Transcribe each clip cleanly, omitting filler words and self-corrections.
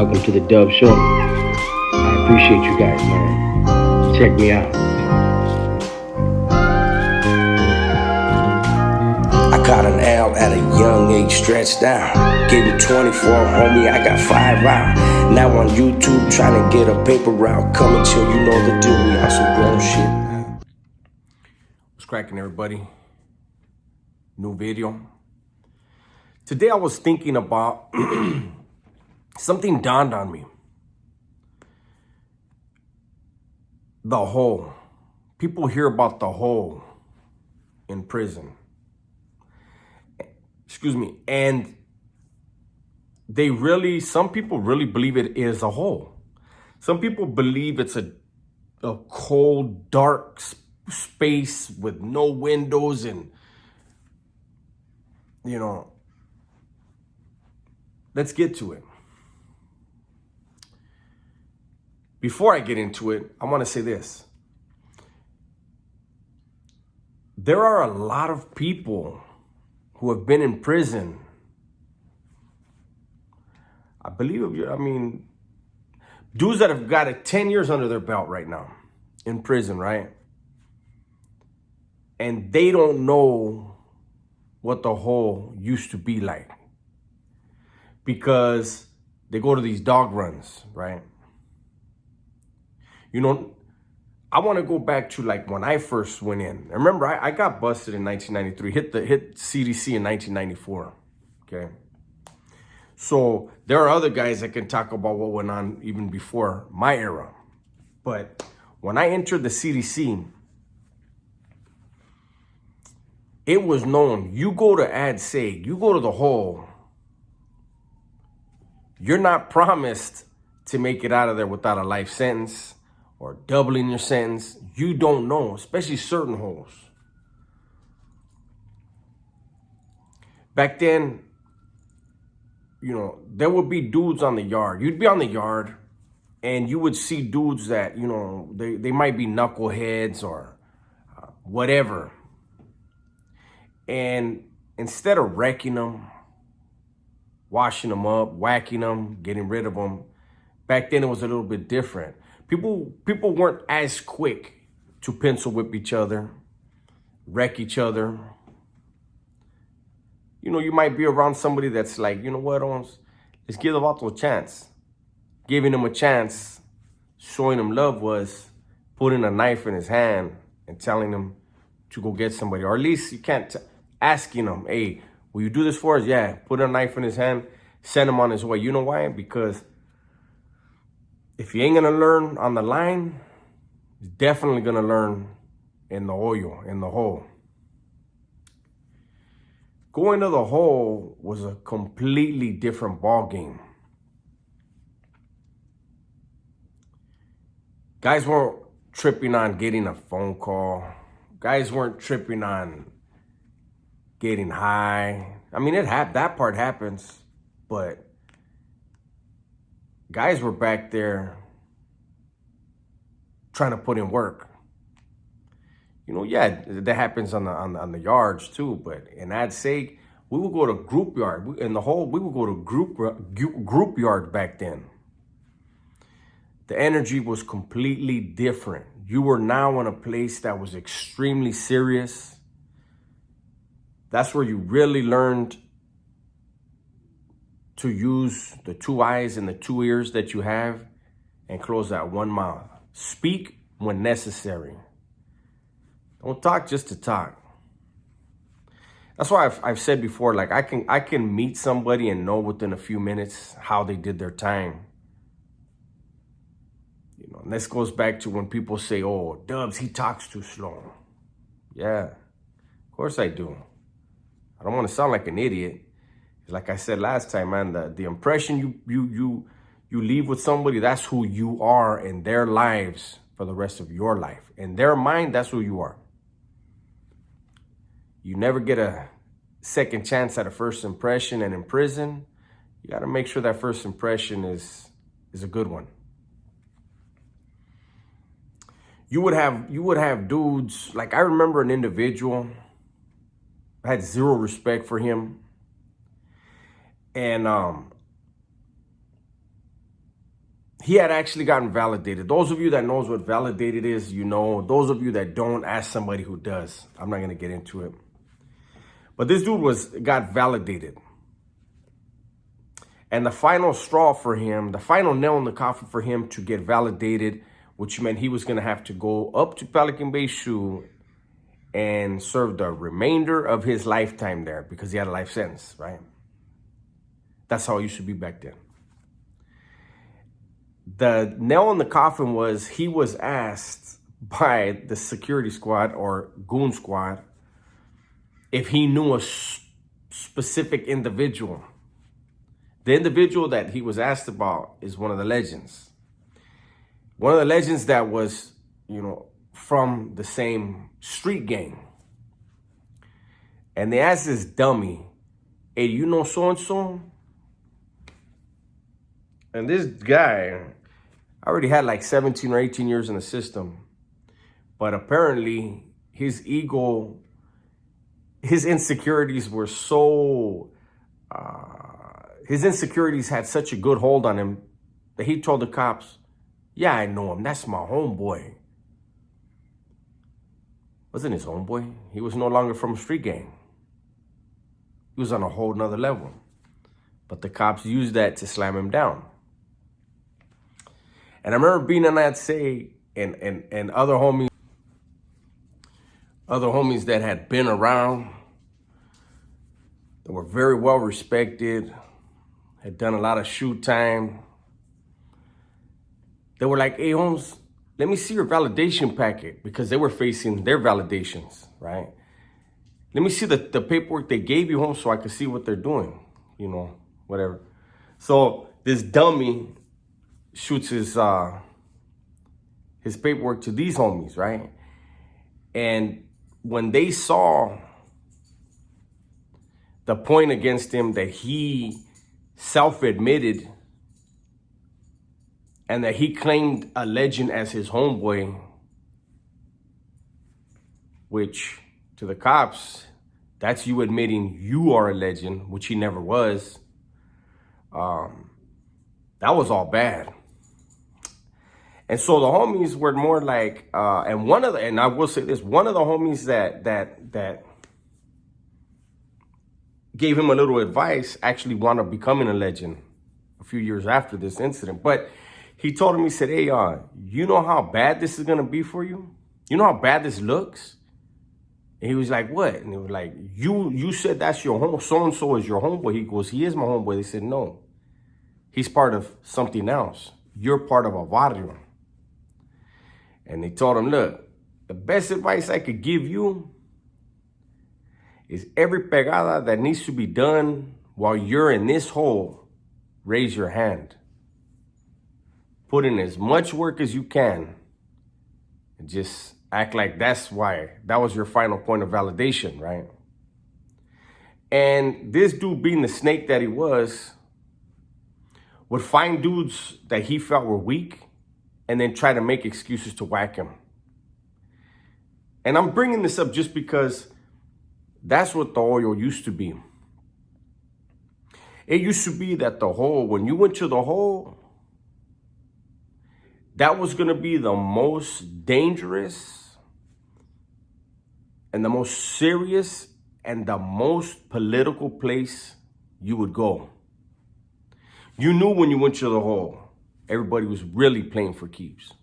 Welcome to the Dub Show. I appreciate you guys, man. Check me out. I caught an L at a young age, stretched out. Getting 24, homie, I got 5 out. Now on YouTube, trying to get a paper route. Coming till you know the deal, we on some grown shit. What's cracking, everybody? New video. Today I was thinking about something dawned on me. The hole. People hear about the hole in prison. Excuse me. And some people really believe it is a hole. Some people believe it's a cold, dark space with no windows and, let's get to it. Before I get into it, I want to say this. There are a lot of people who have been in prison. Dudes that have got 10 years under their belt right now in prison, right? And they don't know what the hole used to be like because they go to these dog runs, right? I want to go back to like when I first went in. Remember, I got busted in 1993, hit CDC in 1994, okay? So there are other guys that can talk about what went on even before my era. But when I entered the CDC, it was known, you go to AdSeg, you go to the hole, you're not promised to make it out of there without a life sentence or doubling your sentence. You don't know, especially certain holes. Back then, there would be dudes on the yard. You'd be on the yard and you would see dudes that, they might be knuckleheads or whatever. And instead of wrecking them, washing them up, whacking them, getting rid of them, back then it was a little bit different. People weren't as quick to pencil whip each other, wreck each other. You might be around somebody that's like, you know what, let's give the vato a chance. Giving him a chance, showing him love was putting a knife in his hand and telling him to go get somebody. Or at least you can't asking him, hey, will you do this for us? Yeah, put a knife in his hand, send him on his way. You know why? Because if he ain't gonna learn on the line, he's definitely gonna learn in the hoyo, in the hole. Going to the hole was a completely different ball game. Guys weren't tripping on getting a phone call. Guys weren't tripping on getting high. That part happens, but guys were back there trying to put in work. That happens on the yards too, but in AdSeg, we would go to group yard. We would go to group yard back then. The energy was completely different. You were now in a place that was extremely serious. That's where you really learned to use the 2 eyes and the 2 ears that you have and close that 1 mouth. Speak when necessary. Don't talk just to talk. That's why I've said before, like I can meet somebody and know within a few minutes how they did their time. And this goes back to when people say, oh, Dubs, he talks too slow. Yeah, of course I do. I don't want to sound like an idiot. Like I said last time, man, the impression you leave with somebody, that's who you are in their lives for the rest of your life. In their mind, that's who you are. You never get a second chance at a first impression, and in prison, you got to make sure that first impression is a good one. You would have dudes, like I remember an individual, I had zero respect for him. And he had actually gotten validated. Those of you that knows what validated is, you know. Those of you that don't, ask somebody who does. I'm not going to get into it. But this dude got validated. And the final straw for him, the final nail in the coffin for him to get validated, which meant he was going to have to go up to Pelican Bay SHU and serve the remainder of his lifetime there because he had a life sentence, right? That's how it used to be back then. The nail in the coffin was he was asked by the security squad or goon squad if he knew a specific individual. The individual that he was asked about is one of the legends. One of the legends that was, you know, from the same street gang. And they asked this dummy, hey, you know so-and-so? And this guy already had like 17 or 18 years in the system. But apparently his ego, his insecurities were so... his insecurities had such a good hold on him that he told the cops, yeah, I know him. That's my homeboy. Wasn't his homeboy. He was no longer from a street gang. He was on a whole nother level. But the cops used that to slam him down. And I remember being on that say, and other homies that had been around, that were very well respected, had done a lot of shoot time. They were like, hey, Holmes, let me see your validation packet, because they were facing their validations, right? Let me see the paperwork they gave you, Holmes, so I could see what they're doing, you know, whatever. So this dummy shoots his paperwork to these homies, right? And when they saw the point against him that he self-admitted and that he claimed a legend as his homeboy, which to the cops, that's you admitting you are a legend, which he never was. That was all bad. And so the homies were more like, and I will say this, one of the homies that gave him a little advice actually wound up becoming a legend a few years after this incident. But he told him, he said, hey, you know how bad this is going to be for you? You know how bad this looks? And he was like, what? And he was like, you said that's your home, so-and-so is your homeboy. He goes, he is my homeboy. They said, no, he's part of something else. You're part of a barrio. And they told him, look, the best advice I could give you is every pegada that needs to be done while you're in this hole, raise your hand. Put in as much work as you can and just act like that was your final point of validation, right? And this dude, being the snake that he was, would find dudes that he felt were weak and then try to make excuses to whack him. And I'm bringing this up just because that's what the oil used to be. It used to be that the hole, when you went to the hole, that was going to be the most dangerous and the most serious and the most political place you would go. You knew when you went to the hole, everybody was really playing for keeps.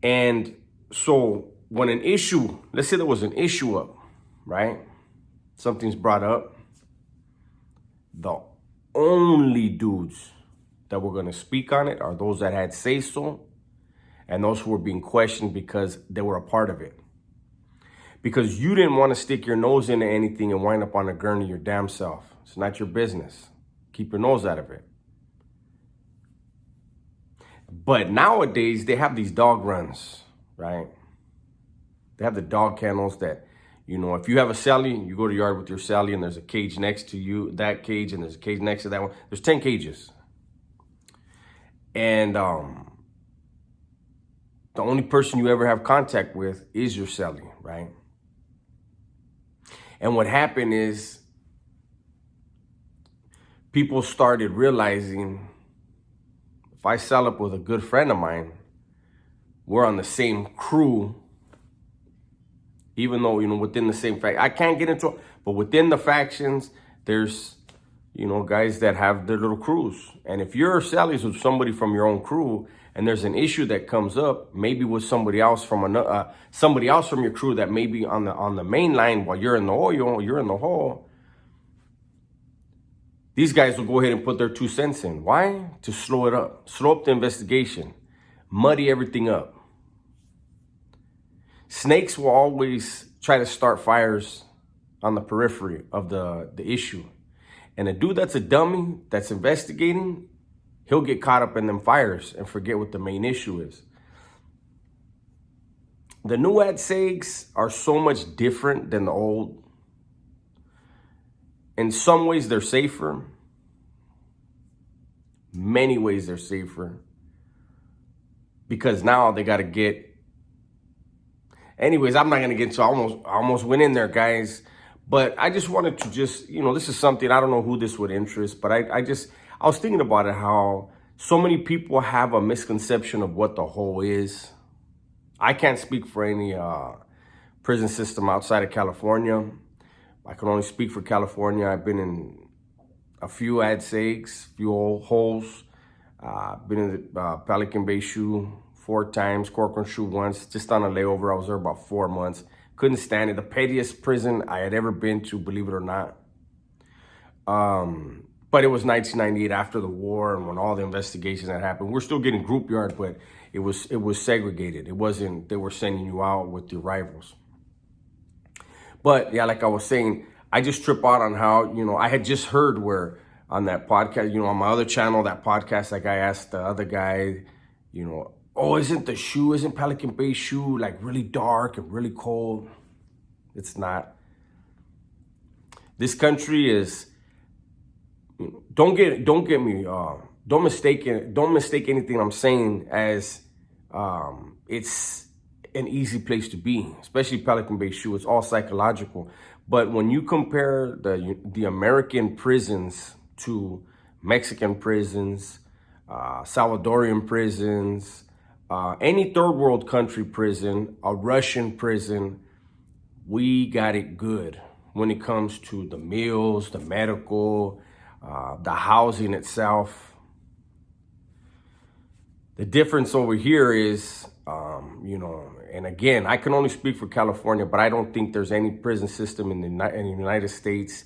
And so when an issue, let's say there was an issue up, right? Something's brought up. The only dudes that were going to speak on it are those that had say-so and those who were being questioned because they were a part of it. Because you didn't want to stick your nose into anything and wind up on a gurney your damn self. It's not your business. Keep your nose out of it. But nowadays, they have these dog runs, right? They have the dog kennels that, you know, if you have a cellie, you go to the yard with your cellie and there's a cage next to you, that cage, and there's a cage next to that one. There's 10 cages. And the only person you ever have contact with is your cellie, right? And what happened is people started realizing if I cell up with a good friend of mine, we're on the same crew, even though, you know, within the same fact, I can't get into it, but within the factions, there's, you know, guys that have their little crews. And if you're cellies with somebody from your own crew and there's an issue that comes up, maybe with somebody else from another, somebody else from your crew that may be on the main line while you're in the oil, you're in the hole, these guys will go ahead and put their 2 cents in. Why? To slow it up, slow up the investigation, muddy everything up. Snakes will always try to start fires on the periphery of the issue. And a dude that's a dummy, that's investigating, he'll get caught up in them fires and forget what the main issue is. The new AdSegs are so much different than the old. In some ways, they're safer. Many ways, they're safer. Because now they got to get... Anyways, I'm not going to get into... I almost went in there, guys. But I just wanted to just, you know, this is something, I don't know who this would interest, but I was thinking about it, how so many people have a misconception of what the hole is. I can't speak for any prison system outside of California. I can only speak for California. I've been in a few AdSegs, few holes. Been in the Pelican Bay SHU 4 times, Corcoran SHU once, just on a layover. I was there about 4 months. Couldn't stand it. The pettiest prison I had ever been to, believe it or not. But it was 1998, after the war, and when all the investigations that happened. We're still getting group yard, but it was segregated. It wasn't, they were sending you out with your rivals. But yeah, like I was saying, I just trip out on how, you know, I had just heard where on that podcast, you know, on my other channel, that podcast, like I asked the other guy, you know, oh, isn't Pelican Bay SHU like really dark and really cold? It's not. This country is, don't mistake anything I'm saying as it's an easy place to be, especially Pelican Bay SHU. It's all psychological. But when you compare the American prisons to Mexican prisons, Salvadorian prisons, any third world country prison, a Russian prison, we got it good when it comes to the meals, the medical, the housing itself. The difference over here is, you know, and again, I can only speak for California, but I don't think there's any prison system in the United States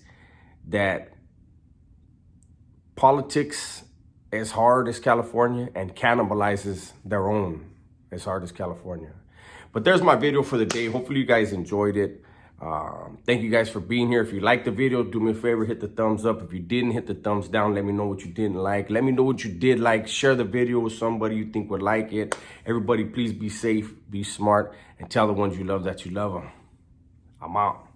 that politics as hard as California and cannibalizes their own as hard as California. But there's my video for the day. Hopefully you guys enjoyed it. Thank you guys for being here. If you liked the video, do me a favor, hit the thumbs up. If you didn't, hit the thumbs down. Let me know what you didn't like. Let me know what you did like. Share the video with somebody you think would like it. Everybody, please be safe, be smart, and tell the ones you love that you love them. I'm out.